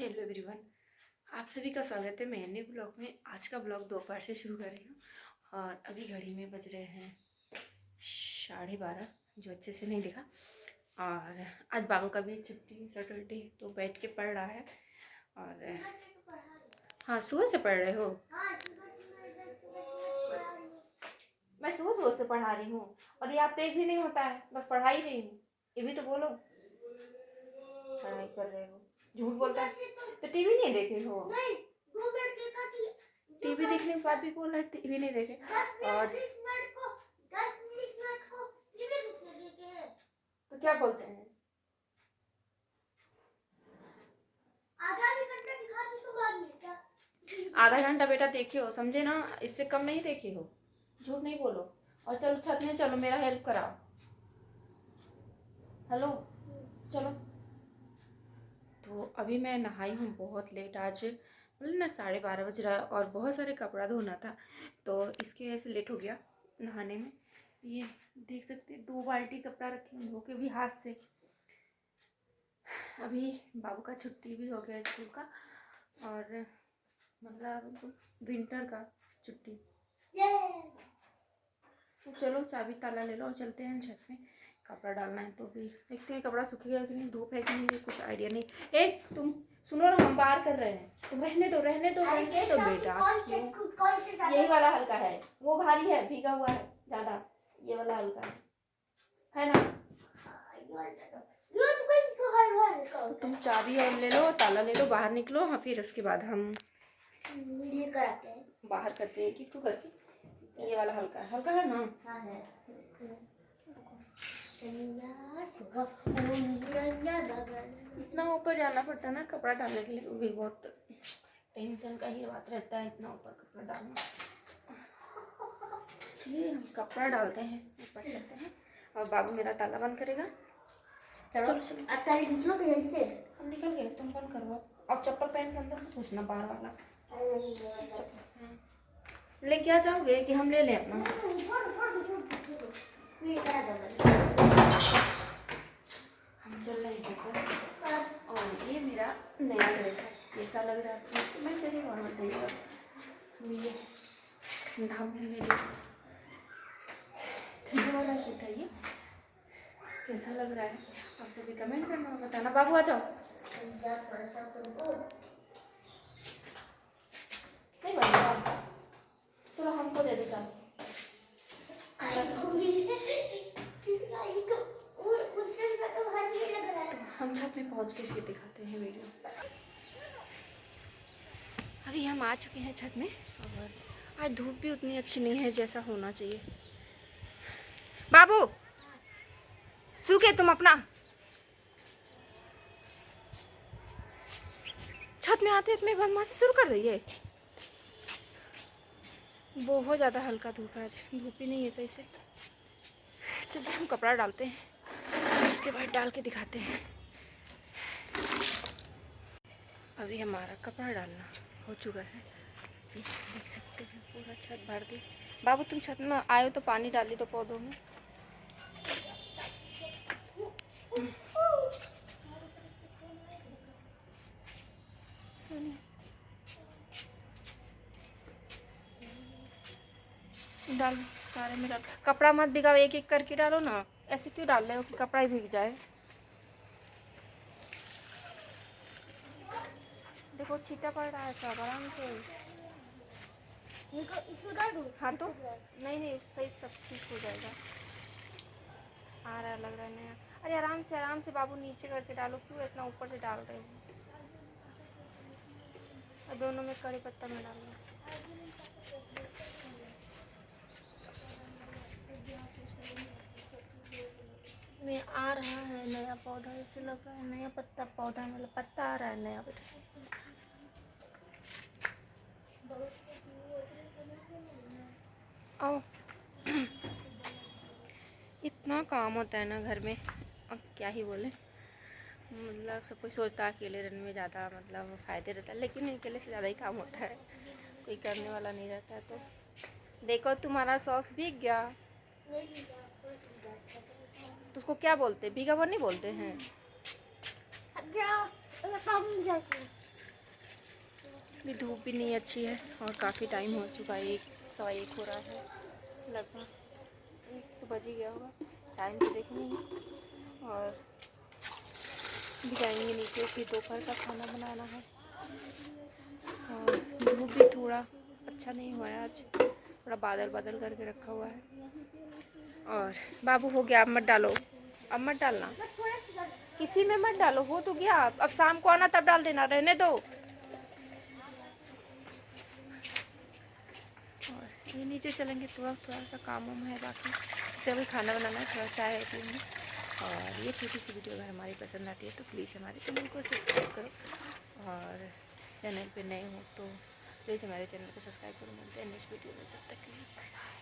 Hello everyone, आप सभी का स्वागत है मेरे नए ब्लॉग में। आज का ब्लॉग दोपहर से शुरू कर रही हूँ और अभी घड़ी में बज रहे हैं 12:30, जो अच्छे से नहीं दिखा। और आज बाबू का भी छुट्टी सैटरडे, तो बैठ के पढ़ रहा है। और हाँ, सुबह से पढ़ रहे हो? मैं सुबह सुबह से पढ़ा रही हूँ और ये आप तो एक भी नहीं होता है, बस पढ़ा ही रही हूँ। ये भी तो बोलो, पढ़ाई कर रहे हो, झूठ बोलता है। तो टीवी नहीं देखे हो? टीवी देखने के बाद भी बोल रहे टीवी नहीं देखे। और तो क्या बोलते हैं, आधा घंटा बेटा देखे हो, समझे ना? इससे कम नहीं देखे हो, झूठ नहीं बोलो। और चलो छत में चलो, मेरा हेल्प कराओ। हेलो, चलो। तो अभी मैं नहाई हूँ बहुत लेट, आज मतलब ना 12:30 बज रहा है और बहुत सारे कपड़ा धोना था, तो इसकी वजह से लेट हो गया नहाने में। ये देख सकते हैं 2 बाल्टी कपड़ा रखे हैं धो के भी हाथ से। अभी बाबू का छुट्टी भी हो गया स्कूल का, और मतलब विंटर का छुट्टी। तो चलो चाबी ताला ले लो और चलते हैं छत में। कपड़ा डालना है तो भी देखते हैं कपड़ा सूखेगा कि नहीं, धूप है कि नहीं, कुछ आइडिया नहीं। ए तुम सुनो ना, हम बाहर कर रहे हैं, तुम रहने दो रहने दो रहने दो बेटा। यही वाला हल्का है, वो भारी है, भीगा हुआ है ज़्यादा, ये वाला हल्का है ना? तो तुम चाबी और ले लो, ताला ले लो, बाहर निकलो। हाँ, फिर उसके बाद हम बाहर करते हैं कि क्यों करके। ये वाला हल्का है ना? हाँ है। इतना ऊपर जाना पड़ता है ना कपड़ा डालने के लिए, वो भी बहुत टेंशन का ही बात रहता है, इतना ऊपर कपड़ा डालना। चलिए हम कपड़ा डालते हैं, ऊपर चलते हैं और बाबू मेरा ताला बंद करेगा। चलो चलो हम निकल गए, तुम बंद करो। और चप्पल पहन के अंदर मत घुसना, बाहर वाला लेके आ जाओगे कि हम ले लें अपना? हम चल रहे हैं ऊपर और ये मेरा नया ड्रेस है, कैसा लग रहा है मैं तेरी और बताइएगा। ये ठंडा में ले लिया, ठंडा वाला सूट है ये, कैसा लग रहा है आप सभी कमेंट करना और बताना। बाबू आ जाओ, नहीं बनेगा, चलो हमको दे दो चाबी। हम छत में पहुंच के फिर दिखाते हैं वीडियो। अभी हम आ चुके हैं छत में और आज धूप भी उतनी अच्छी नहीं है जैसा होना चाहिए। बाबू शुरू के तुम अपना, छत में आते इतने बदमाशी शुरू कर रही है। बहुत ज़्यादा हल्का धूप है, आज धूप ही नहीं है सही से। चलिए हम कपड़ा डालते हैं, इसके बाद डाल के दिखाते हैं। अभी हमारा कपड़ा डालना हो चुका है, ये देख सकते हैं पूरा छत भर दी। बाबू तुम छत में आए हो तो पानी डाली दो पौधों में। डाल सारे में डाल, कपड़ा मत भिगाओ, एक एक करके डालो ना। ऐसे क्यों डाल रहे हो कि कपड़ा ही भीग जाए? देखो छींटा पड़ रहा है, सब आराम से। इसको डाल दूँ? हाँ तो नहीं नहीं, सही सब ठीक हो जाएगा। आ रहा लग रहा है नया। अरे आराम से बाबू, नीचे करके डालो, क्यों इतना ऊपर से डाल रहे हो? और दोनों में कड़ी पत्ता में डाल लो। में आ रहा है नया पौधा, जैसे लग रहा है नया पत्ता, पौधा मतलब पत्ता आ रहा है नया बेटा। आओ इतना काम होता है ना घर में, अब क्या ही बोले। मतलब सब कुछ सोचता है अकेले रहने में ज़्यादा मतलब फ़ायदे रहता है, लेकिन अकेले से ज़्यादा ही काम होता है, कोई करने वाला नहीं रहता है। तो देखो तुम्हारा सॉक्स भीग गया, तो उसको क्या बोलते हैं? भीगा हुआ नहीं बोलते हैं। अभी धूप भी नहीं अच्छी है और काफ़ी टाइम हो चुका है, 1 सवा 1 हो रहा है लगभग, 1 तो बज ही गया होगा, टाइम तो देखेंगे नहीं। और भी जाएंगे नीचे, फिर दोपहर का खाना बनाना है। और धूप भी थोड़ा अच्छा नहीं हुआ है आज, थोड़ा बादल बादल करके रखा हुआ है। और बाबू हो गया, अब मत डालो, अब मत डालना, किसी में मत डालो, हो तो गया, अब शाम को आना तब डाल देना, रहने दो। और ये नीचे चलेंगे, थोड़ा सा काम वाम है बाकी, इसे अभी खाना बनाना है, थोड़ा चाय है पीएंगे। और ये छोटी सी वीडियो अगर हमारी पसंद आती है तो प्लीज़ हमारे चैनल को सब्सक्राइब करो, और चैनल पे नए हो तो प्लीज़ हमारे चैनल को सब्सक्राइब करो। मिलते हैं नेक्स्ट वीडियो में, जब तक के लिए बाय बाय।